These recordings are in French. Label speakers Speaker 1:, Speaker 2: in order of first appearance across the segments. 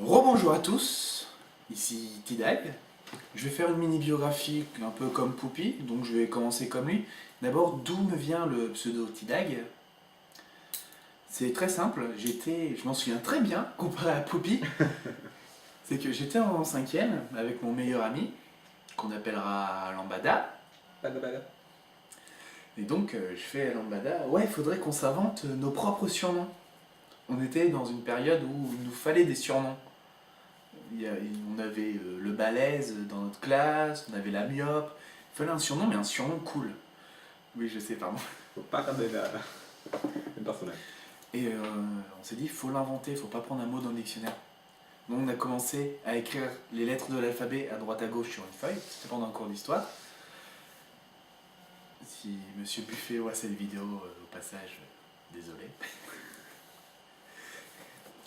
Speaker 1: Rebonjour à tous, ici Tidag. Je vais faire une mini-biographie un peu comme Poupy, donc je vais commencer comme lui. D'abord, d'où me vient le pseudo Tidag? C'est très simple, je m'en souviens très bien comparé à Poupy. C'est que j'étais en cinquième avec mon meilleur ami, qu'on appellera Lambada. Et donc je fais à Lambada, ouais, il faudrait qu'on s'invente nos propres surnoms. On était dans une période où il nous fallait des surnoms. On avait le balèze dans notre classe, on avait la myope. Il fallait un surnom, mais un surnom cool. Oui, je sais, pardon.
Speaker 2: Faut pas regarder le personnage.
Speaker 1: Et on s'est dit, il faut l'inventer, il faut pas prendre un mot dans le dictionnaire. Donc on a commencé à écrire les lettres de l'alphabet à droite à gauche sur une feuille, c'était pendant un cours d'histoire. Si Monsieur Buffet voit cette vidéo au passage, désolé.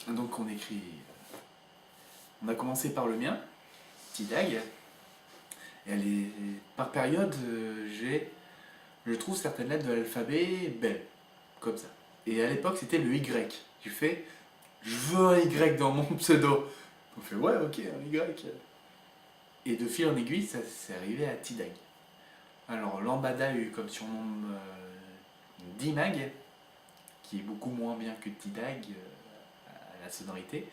Speaker 1: Donc on a commencé par le mien, Tidag. Et par période, je trouve certaines lettres de l'alphabet belles, comme ça. Et à l'époque, c'était le Y. Tu fais, je veux un Y dans mon pseudo. On fait, ouais, ok, un Y. Et de fil en aiguille, ça s'est arrivé à Tidag. Alors, Lambada a eu comme surnom Dimag, qui est beaucoup moins bien que Tidag à la sonorité.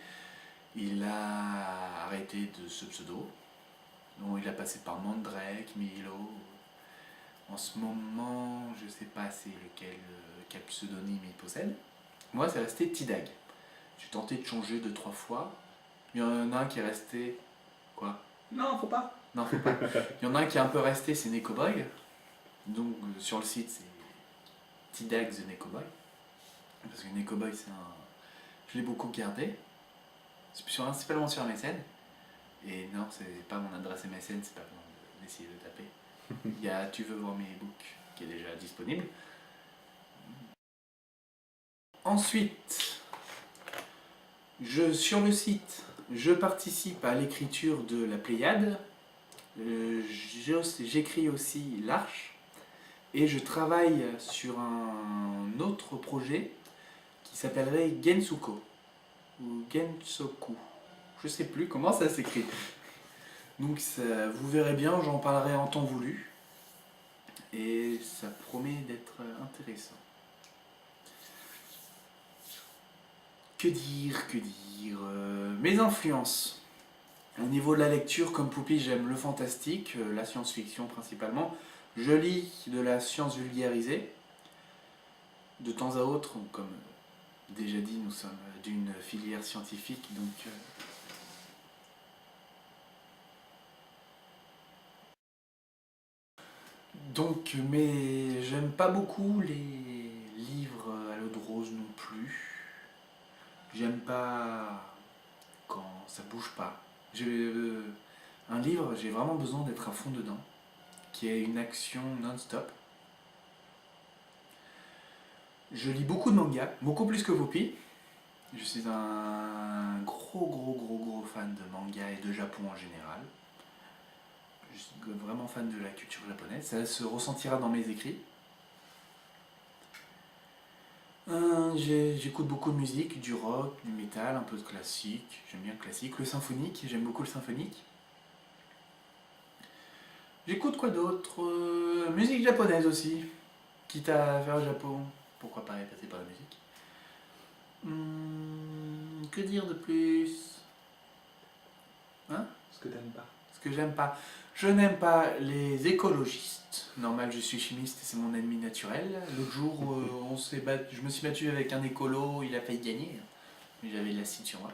Speaker 1: Il a arrêté de ce pseudo. Donc, il a passé par Mandrake, Milo. En ce moment, je sais pas c'est quel pseudonyme il possède. Moi, c'est resté Tidag. J'ai tenté de changer 2-3 fois. Il y en a un qui est resté. Quoi?
Speaker 2: Non, faut pas.
Speaker 1: Non, faut pas. Il y en a un qui est un peu resté, c'est Nekoboy. Donc, sur le site, c'est Tidag the Nekoboy. Parce que Nekoboy, c'est un. Je l'ai beaucoup gardé. C'est principalement sur MSN. Et non, c'est pas mon adresse MSN, c'est pas bon d'essayer de taper. Il y a Tu veux voir mes e-books qui est déjà disponible. Ensuite, sur le site, je participe à l'écriture de la Pléiade. J'écris aussi l'Arche. Et je travaille sur un autre projet qui s'appellerait Gensuko. Ou Gensoku. Je sais plus comment ça s'écrit. Donc vous verrez bien, j'en parlerai en temps voulu. Et ça promet d'être intéressant. Que dire mes influences. Au niveau de la lecture, comme Poupy, j'aime le fantastique, la science-fiction principalement. Je lis de la science vulgarisée. De temps à autre, comme déjà dit, nous sommes d'une filière scientifique, mais j'aime pas beaucoup les livres à l'eau de rose non plus. J'aime pas quand ça bouge pas. Un livre, j'ai vraiment besoin d'être à fond dedans, qui est une action non-stop. Je lis beaucoup de mangas, beaucoup plus que Poupy. Je suis un gros fan de manga et de Japon en général. Je suis vraiment fan de la culture japonaise. Ça se ressentira dans mes écrits. J'écoute beaucoup de musique, du rock, du métal, un peu de classique. J'aime bien le classique. Le symphonique, j'aime beaucoup le symphonique. J'écoute quoi d'autre? Musique japonaise aussi. Quitte à faire le Japon, pourquoi pas passer par la musique. Que dire de plus? Hein?
Speaker 2: Ce que t'aimes pas.
Speaker 1: Ce que j'aime pas. Je n'aime pas les écologistes. Normal, je suis chimiste et c'est mon ennemi naturel. L'autre jour, je me suis battu avec un écolo, il a failli gagner. Mais j'avais de l'acide sur moi.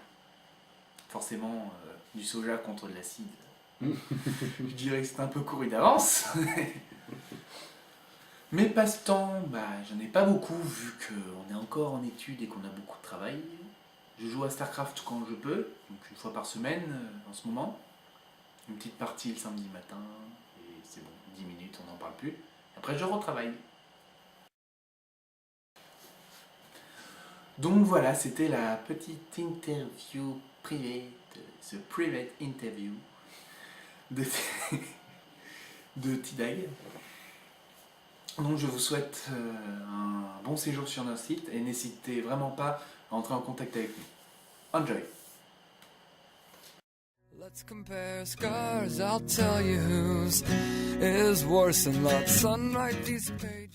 Speaker 1: Forcément, du soja contre de l'acide. Je dirais que c'est un peu couru d'avance. Mes passe-temps, j'en ai pas beaucoup vu qu'on est encore en études et qu'on a beaucoup de travail. Je joue à StarCraft quand je peux, donc une fois par semaine en ce moment. Une petite partie le samedi matin, et c'est bon, 10 minutes, on n'en parle plus. Après, je retravaille. Donc voilà, c'était la petite interview privée, ce private interview de Tidag. Donc je vous souhaite un bon séjour sur notre site et n'hésitez vraiment pas à entrer en contact avec nous. Enjoy!
Speaker 3: Let's compare scars, I'll tell you whose is worse than love. Son, write these pages.